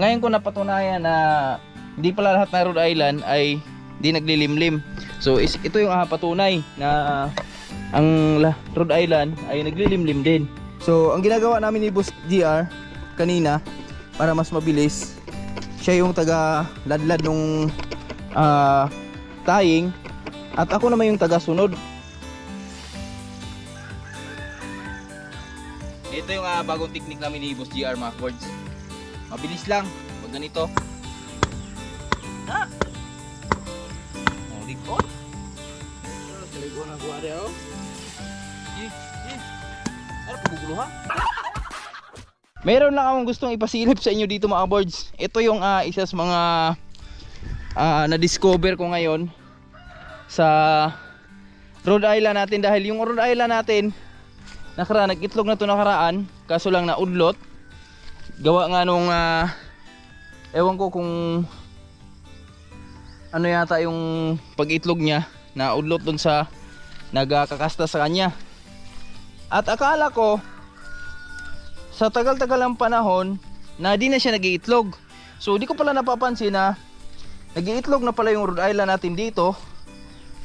ngayon ko napatunayan na hindi pala lahat ng Rhode Island ay di naglilimlim. So ito yung patunay na ang Rhode Island ay naglilimlim din. So ang ginagawa namin ni Boss GR kanina para mas mabilis, siya yung taga ladlad nung tying at ako naman yung taga sunod. Ito yung bagong technique namin ni Boss GR mga boards. Mabilis lang pag ganito. Likod. Likod na kuha rin, oh. Ano paguguluhan? Meron lang akong gustong ipasilip sa inyo dito mga boards. Ito yung isa sa mga na-discover ko ngayon sa Rhode Island natin. Dahil yung Rhode Island natin nakaraan, nag-itlog na ito nakaraan, kaso lang naudlot. Gawa nga nung ewan ko kung ano yata yung pag-itlog niya, na udlot dun sa nagkakasta sa kanya. At akala ko sa tagal-tagal ng panahon na di na siya nag-iitlog. So di ko pala napapansin na nag-iitlog na pala yung Rhode Island natin dito.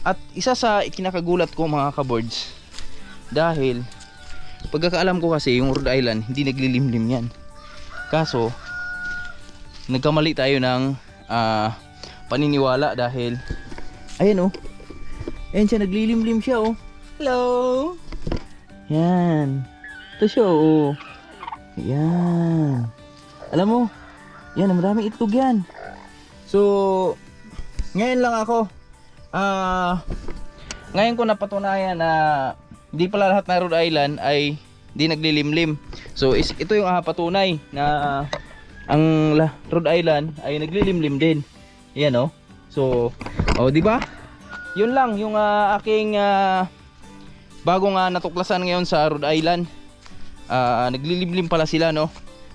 At isa sa ikinakagulat ko mga kaboards, dahil pagkakaalam ko kasi yung Rhode Island hindi naglilimlim yan. Kaso nagkamali tayo ng paniniwala dahil ayan, oh, ayan siya, naglilimlim siya, oh. Hello, yan, ito siya, oh. Yan, alam mo, yan, maraming itlog yan. So ngayon lang ako ngayon ko napatunayan na hindi pala lahat ng Rhode Island ay di naglilimlim. So ito yung patunay na ang Rhode Island ay naglilimlim din. Yan, oh. So, di ba? Yun lang yung aking bagong natuklasan ngayon sa Rhode Island. Naglilimlim pala sila, no.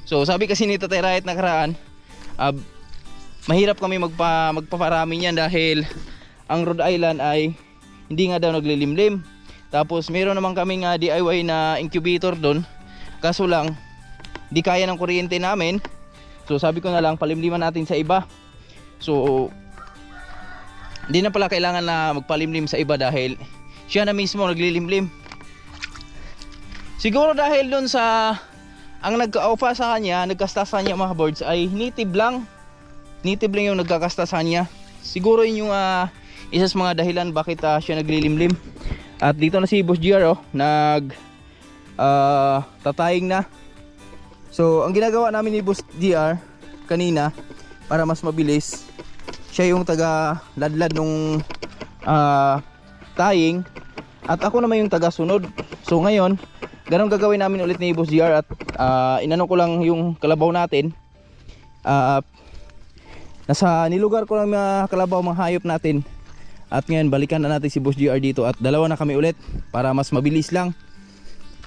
So, sabi kasi ni Tatay Riot nakaraan, mahirap kami magpaparami niyan dahil ang Rhode Island ay hindi nga daw naglilimlim. Tapos meron naman kaming DIY na incubator doon. Kaso lang di kaya ng kuryente namin. So sabi ko na lang palimliman natin sa iba. So hindi na pala kailangan na magpalimlim sa iba dahil siya na mismo naglilimlim. Siguro dahil doon sa ang nagka-opa sa kanya, nagkasta sa kanya mga boards ay native lang. Native lang yung nagkakasta sa kanya. Siguro yun yung isa sa mga dahilan bakit siya naglilimlim. At dito na si Boss GR, oh, tataying na. So ang ginagawa namin ni Boss GR kanina para mas mabilis, siya yung taga ladlad nung tying at ako naman yung taga sunod. So ngayon ganun gagawin namin ulit ni Boss GR at inano ko lang yung kalabaw natin. Nasa nilugar ko lang mga kalabaw, mga hayop natin. At ngayon balikan na natin si Boss GR dito at dalawa na kami ulit para mas mabilis lang.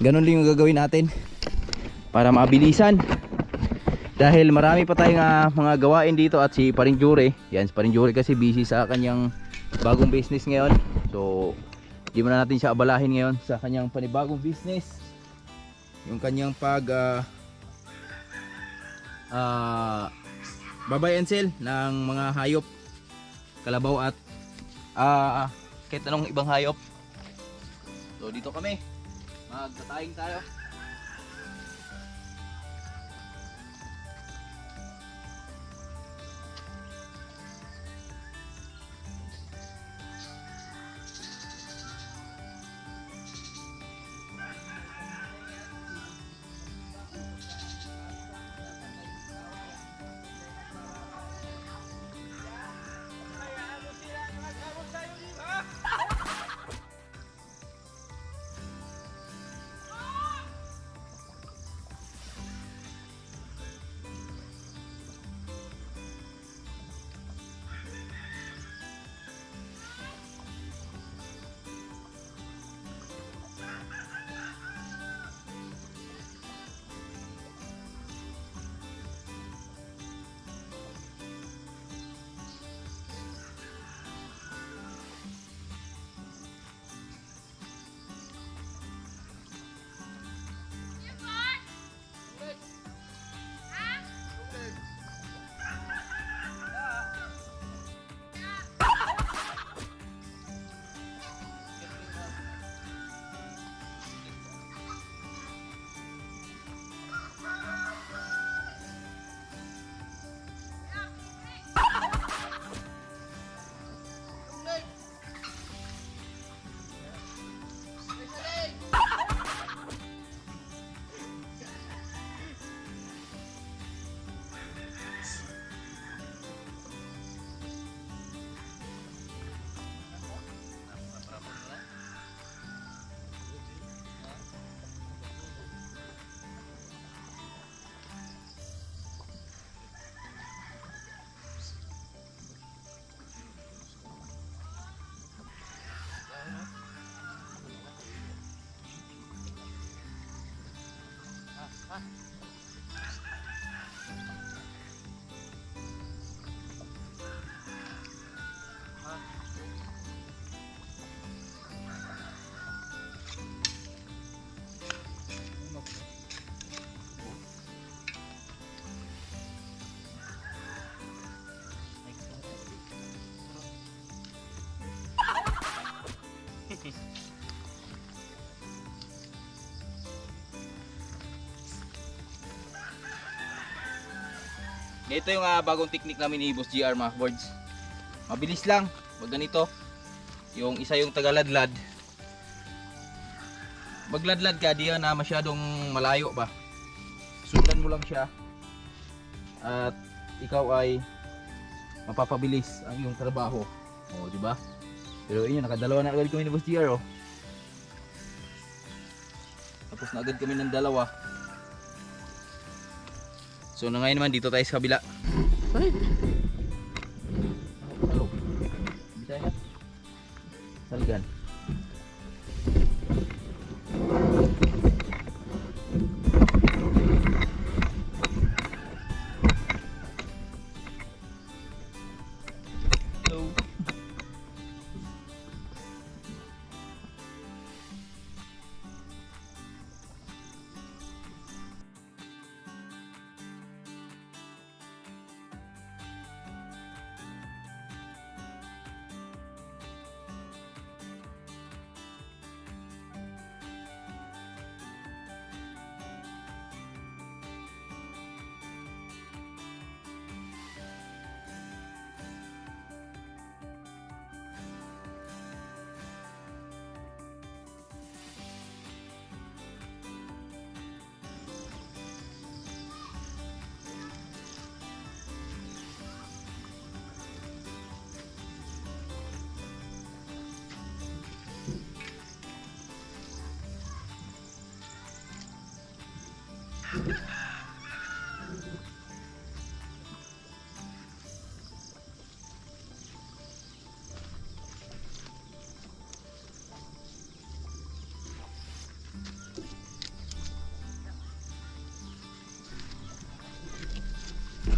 Ganun lang yung gagawin natin para mabilisan. Dahil marami pa tayong mga gawain dito at si Paring Jure, yan, si Paring Jure kasi busy sa kanyang bagong business ngayon. So di muna natin siya abalahin ngayon sa kanyang panibagong business. Yung kanyang babay and sell ng mga hayop, kalabaw at kahit anong ibang hayop. So dito kami magtataying tayo. Ito yung bagong technique namin ni Boss GR mga boards. Mabilis lang, wag ganito. Yung isa yung tagaladlad. Magladlad ka, di na masyadong malayo ba. Sundan mo lang siya. At ikaw ay mapapabilis ang iyong trabaho. O, di ba? Pero inyo, nakadalawa na agad kami ni Boss GR, oh. Tapos na agad kami ng dalawa. So na ngayon naman dito tayo sa kabila. Ay. Hello. Bisaya. Saligan. Hello.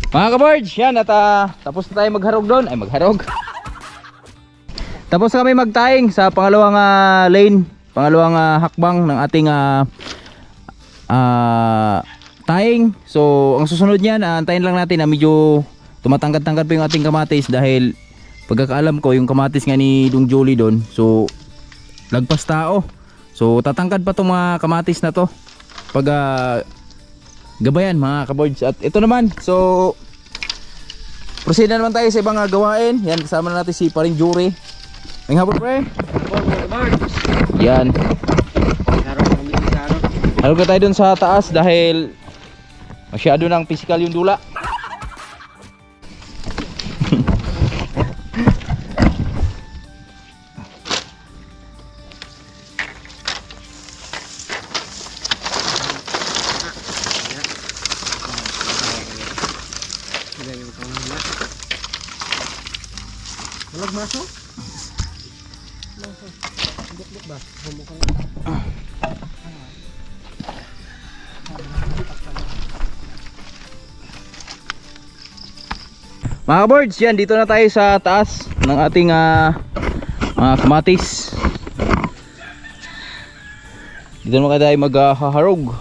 Mga kabards, yan at tapos na tayo magharog doon. Ay, magharog. Tapos kami magtaing sa pangalawang lane, pangalawang hakbang ng ating taing. So ang susunod niyan, antayin lang natin na medyo tumatangkad-tangkad pa yung ating kamatis dahil pagkakaalam ko yung kamatis nga ni Dong Jolie doon, so lagpas tao. So tatangkad pa tong mga kamatis na to pag gabayan mga kaboards. At ito naman, so proceed na naman tayo sa ibang gawain. Yan, kasama na natin si Paring Jury. May hapon pre. Yan. Harap ka tayo dun sa taas dahil masyado ng physical yung dula. Malag maso? Buk-buk ba? Humukang mga kaboards, yan, dito na tayo sa taas ng ating kamatis. Dito naman tayo maghaharog.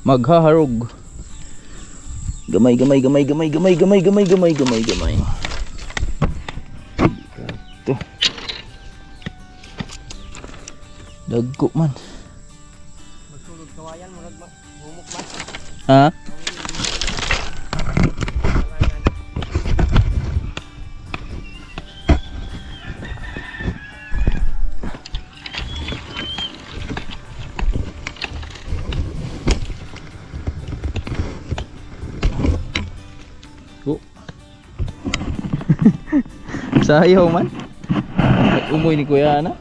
Maghaharog. Gamay. Ito. Dagko man. magsulod kawayan, malag humuk ba? Ha? Sayaw man. Umoy ni Kuya Ana.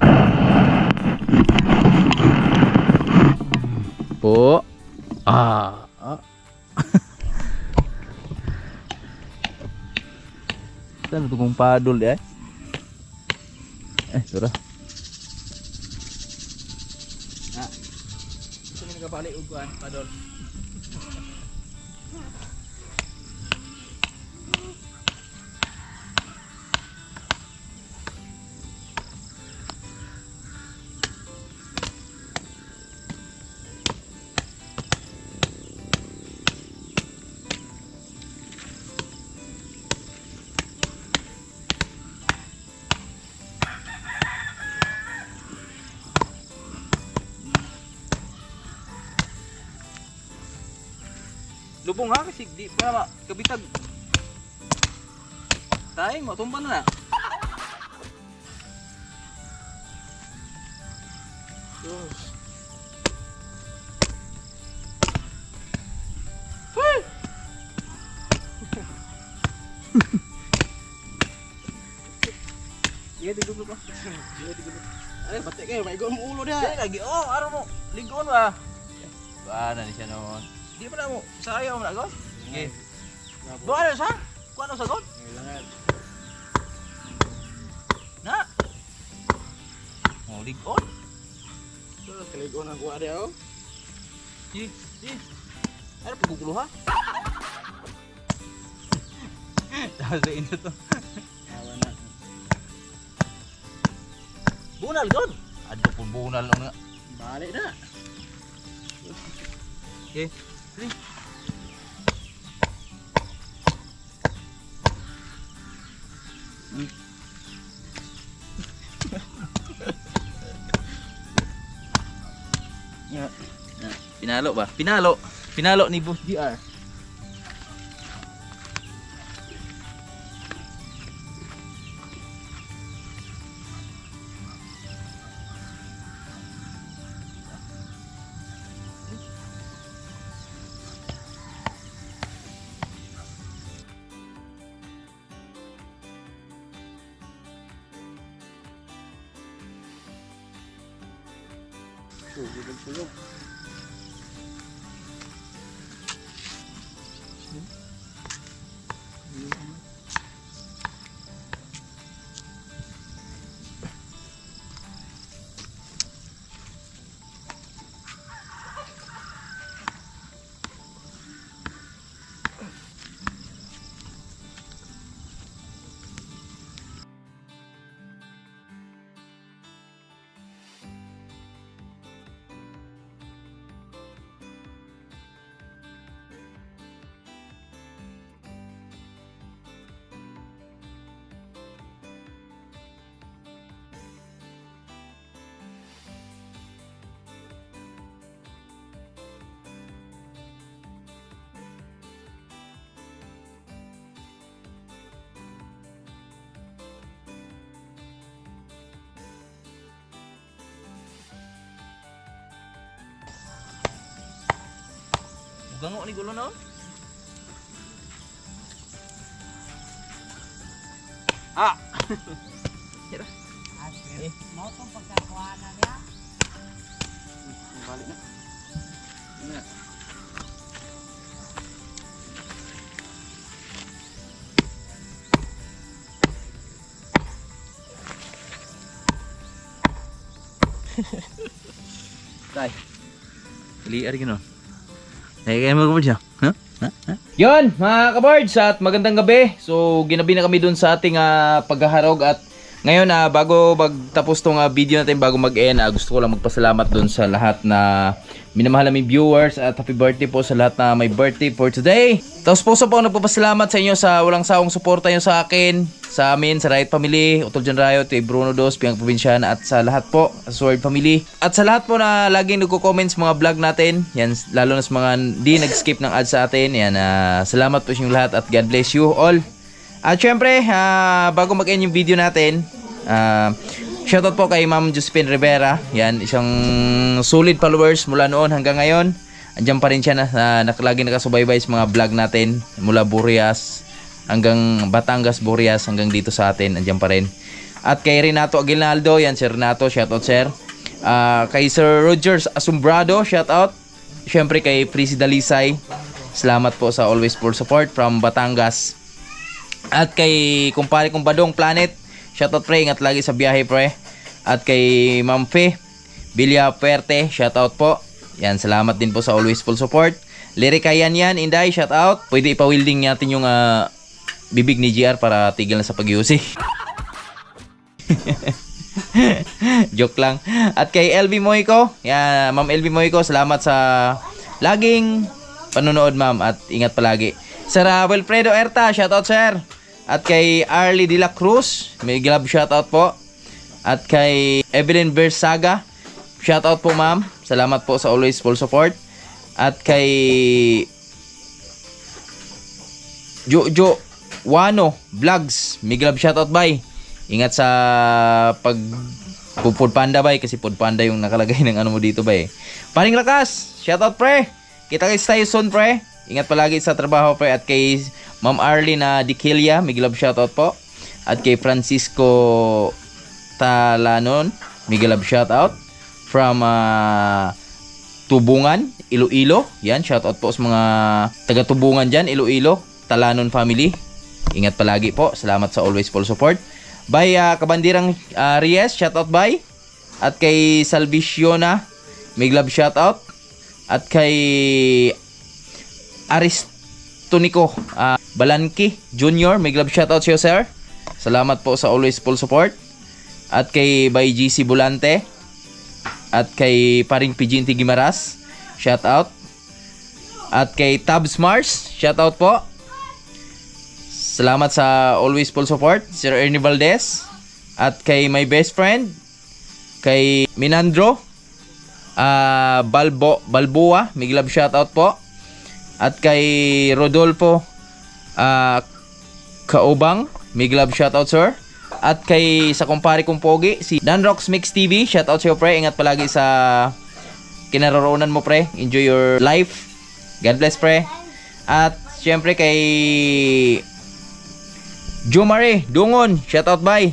Po. Saan ito kong padol eh? Surah. Ito yung nagabalik uguan, padol. Tabong ha kasi di pa kabitag. Tay, mo tumban na. Dos. Iya digulo pa. Iya digulo. Ay, batik kayo, may mo ulo dia. Dili lagi. Oh, araw mo. Ligon ba? Bana ni siya noon. Di pa na mo. Sayaw mo na gol. Okay. Doon sa? Kuano sa gol? Kailangan. Na. Oh, ligon. So, kaligon ang kuha dia oh. Di. Ano pagugulo ha? Tapos sa ino to. Awan na. Bunal gol. Adto pun bunal nga. Balik na. Okay. Sige. Ya. Pinalo ba? Pinalo ni Boss GR. Sugod. Gango ni gulo no? Ah. Mau tong pagkakuhanan niya. Balik na. Na. Tay. Liar gino. Kayak mo ko siya. Ha? Yon, mga kabards, at magandang gabi. So, ginabi na kami dun sa ating paghaharog at ngayon bago magtapos tong video natin, bago mag-end, gusto ko lang magpasalamat dun sa lahat na minamahal naming viewers at happy birthday po sa lahat na may birthday for today. Tapos puso po nagpapasalamat sa inyo sa walang sawang suporta nyo sa akin, sa amin, sa Riot Family, Utol Jan Riot, Bruno Dos, Piang Provinciana at sa lahat po, sa Sword Family. At sa lahat po na laging nagko-comment sa mga vlog natin, yan, lalo na sa mga di nag-skip ng ads sa atin, yan, salamat po sa inyong lahat at God bless you all. At syempre, bago mag-end yung video natin, shoutout po kay Ma'am Josephine Rivera. Yan, isang solid followers mula noon hanggang ngayon. Andiyan pa rin siya lagi nakasubaybay sa mga vlog natin mula Burias hanggang Batangas, Burias hanggang dito sa atin. Andiyan pa rin. At kay Renato Aguinaldo, yan, Sir Renato, shoutout sir. Kay Sir Rogers Asumbrado, shoutout. Syempre kay Prisi Dalisay, salamat po sa always full support from Batangas. At kay kumpare kong Badong Planet, shoutout pre, ingat lagi sa biyahe pre. At kay Ma'am Fe Villa Puerte, shoutout po. Yan, salamat din po sa always full support. Lirika yan, Inday, shoutout. Pwede ipa-wielding natin yung bibig ni GR para tigil na sa pag-iusi. Joke lang. At kay LB Moico, yan, Ma'am LB Moico, salamat sa laging panonood ma'am at ingat palagi. Sir Wilfredo Erta, shoutout sir. At kay Arlie De La Cruz, may glove shoutout po. At kay Evelyn Bersaga, shoutout po ma'am. Salamat po sa always full support. At kay Jojo Wano Vlogs. Big love shoutout bay. Ingat sa pag Food Panda bay kasi Food Panda yung nakalagay ng ano mo dito bay. Paring Lakas, shoutout pre. Kita-kits tayo soon pre. Ingat palagi sa trabaho pre at kay Ma'am Arlene na Dikilia, big love shoutout po. At kay Francisco Talanon, big love shoutout from Tubungan, Iloilo. Yan, shoutout po sa mga taga Tubungan diyan, Iloilo, Talanon family. Ingat palagi po. Salamat sa always full support. Bye Kabandirang Reyes, shoutout bye. At kay Salviciona, big love shoutout. At kay Aristonico Balanki Junior, big love shoutout sa iyo sir. Salamat po sa always full support. At kay Bay GC Bulante. At kay Paring Piginti Gimaras, shoutout. At kay Tabs Mars, shoutout po. Salamat sa always full support, Sir Ernie Valdez. At kay my best friend, kay Minandro Balboa, big love shoutout po. At kay Rodolfo Kaubang, big love shoutout sir. At kay sa kumpare kong pogi, si Dan Rocks Mix TV, shoutout sa iyo pre. Ingat palagi sa kinaroroonan mo pre. Enjoy your life. God bless pre. At syempre kay Jumare Dungon, shoutout bye.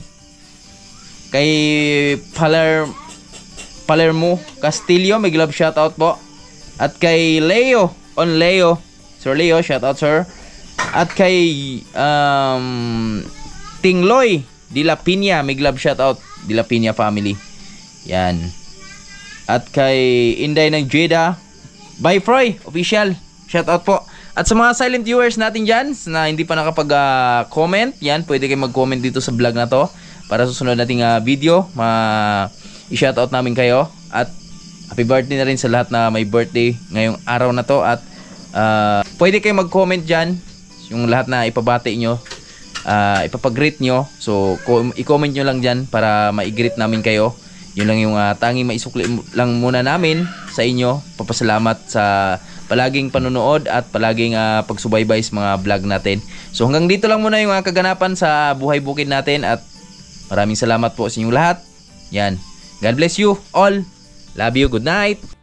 Kay Palermo Castillo, big love shoutout po. At kay Leo Sir Leo, shoutout sir. At kay Tingloy De La Piña, big love shoutout De La Piña family. Yan. At kay Inday ng Jeddah by Froy official, shoutout po. At sa mga silent viewers natin dyan na hindi pa nakapag-comment, yan, pwede kayo mag-comment dito sa vlog na to para susunod nating video, i-shoutout namin kayo. At happy birthday na rin sa lahat na may birthday ngayong araw na to. At pwede kayo mag-comment dyan yung lahat na ipabati nyo, ipapag-greet nyo. So i-comment nyo lang dyan para ma-greet namin kayo. Yun lang yung tanging maisukli lang muna namin sa inyo. Papasalamat sa palaging panonood at palaging pagsubaybay sa mga vlog natin. So hanggang dito lang muna yung kaganapan sa buhay bukid natin at maraming salamat po sa inyong lahat. Yan. God bless you all. Love you. Good night.